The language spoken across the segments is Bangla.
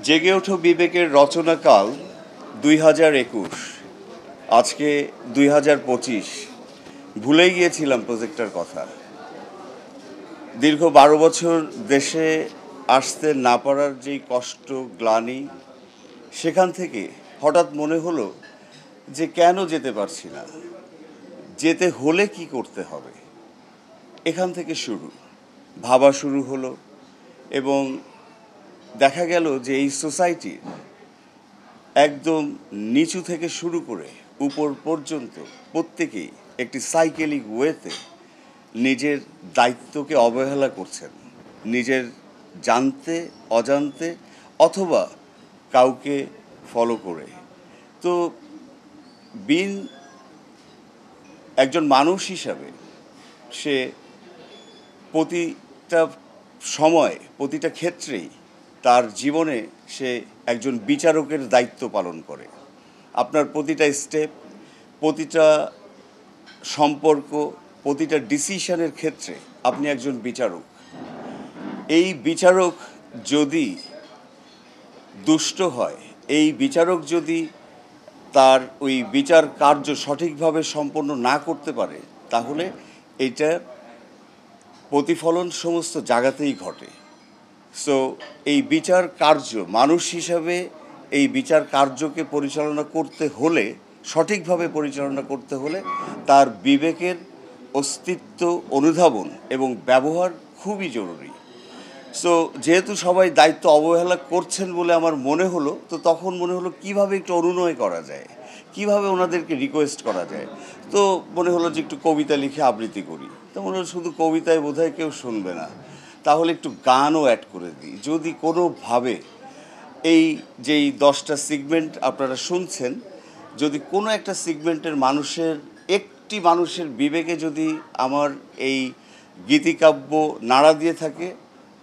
জেগে ওঠো বিবেকের রচনাকাল 2021, আজকে 2025। ভুলেই গিয়েছিলাম প্রজেক্টটার কথা। দীর্ঘ 12 বছর দেশে আসতে না পারার যেই কষ্ট, গ্লানি, সেখান থেকে হঠাৎ মনে হলো যে কেন যেতে পারছি না, যেতে হলে কি করতে হবে। এখান থেকে ভাবা শুরু হলো এবং দেখা গেল যে এই সোসাইটির একদম নিচু থেকে শুরু করে উপর পর্যন্ত প্রত্যেকেই একটি সাইকেলিক ওয়েতে নিজের দায়িত্বকে অবহেলা করছেন, নিজের জানতে অজান্তে অথবা কাউকে ফলো করে। তো বিন একজন মানুষ হিসাবে সে প্রতিটা সময় প্রতিটা ক্ষেত্রেই তার জীবনে সে একজন বিচারকের দায়িত্ব পালন করে। আপনার প্রতিটা স্টেপ, প্রতিটা সম্পর্ক, প্রতিটা ডিসিশনের ক্ষেত্রে আপনি একজন বিচারক। এই বিচারক যদি দুষ্ট হয়, এই বিচারক যদি তার ওই বিচার কার্য সঠিকভাবে সম্পন্ন না করতে পারে, তাহলে এটা প্রতিফলন সমস্ত জায়গাতেই ঘটে। সো এই বিচার কার্য, মানুষ হিসাবে এই বিচার কার্যকে পরিচালনা করতে হলে, সঠিকভাবে পরিচালনা করতে হলে তার বিবেকের অস্তিত্ব, অনুধাবন এবং ব্যবহার খুবই জরুরি। সো যেহেতু সবাই দায়িত্ব অবহেলা করছেন বলে আমার মনে হলো, তো তখন মনে হলো কীভাবে একটু অনুনয় করা যায়, কিভাবে ওনাদেরকে রিকোয়েস্ট করা যায়। তো মনে হলো যে একটু কবিতা লিখে আবৃত্তি করি। তো মনে হলো শুধু কবিতায় বোধহয় কেউ শুনবে না, তাহলে একটু গানও অ্যাড করে দিই। যদি কোনোভাবে এই যেই 10টা সিগমেন্ট আপনারা শুনছেন, যদি কোনো একটা সিগমেন্টের একটি মানুষের বিবেকে যদি আমার এই গীতিকাব্য নাড়া দিয়ে থাকে,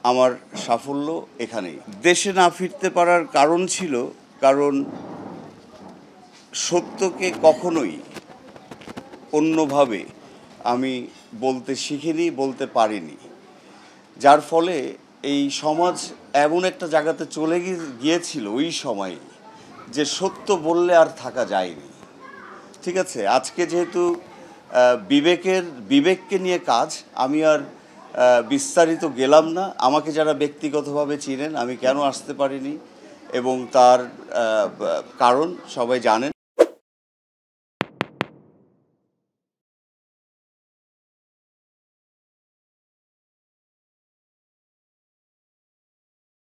আমার সাফল্য এখানেই। দেশে না ফিরতে পারার কারণ ছিল, কারণ সত্যকে কখনোই অন্যভাবে আমি বলতে শিখিনি, বলতে পারিনি। যার ফলে এই সমাজ এমন একটা জায়গাতে চলে গিয়েছিল ওই সময়ে, যে সত্য বললে আর থাকা যায়নি। ঠিক আছে, আজকে যেহেতু বিবেককে নিয়ে কাজ, আমি আর বিস্তারিত গেলাম না। আমাকে যারা ব্যক্তিগতভাবে চিনেন, আমি কেন আসতে পারিনি এবং তার কারণ সবাই জানেন।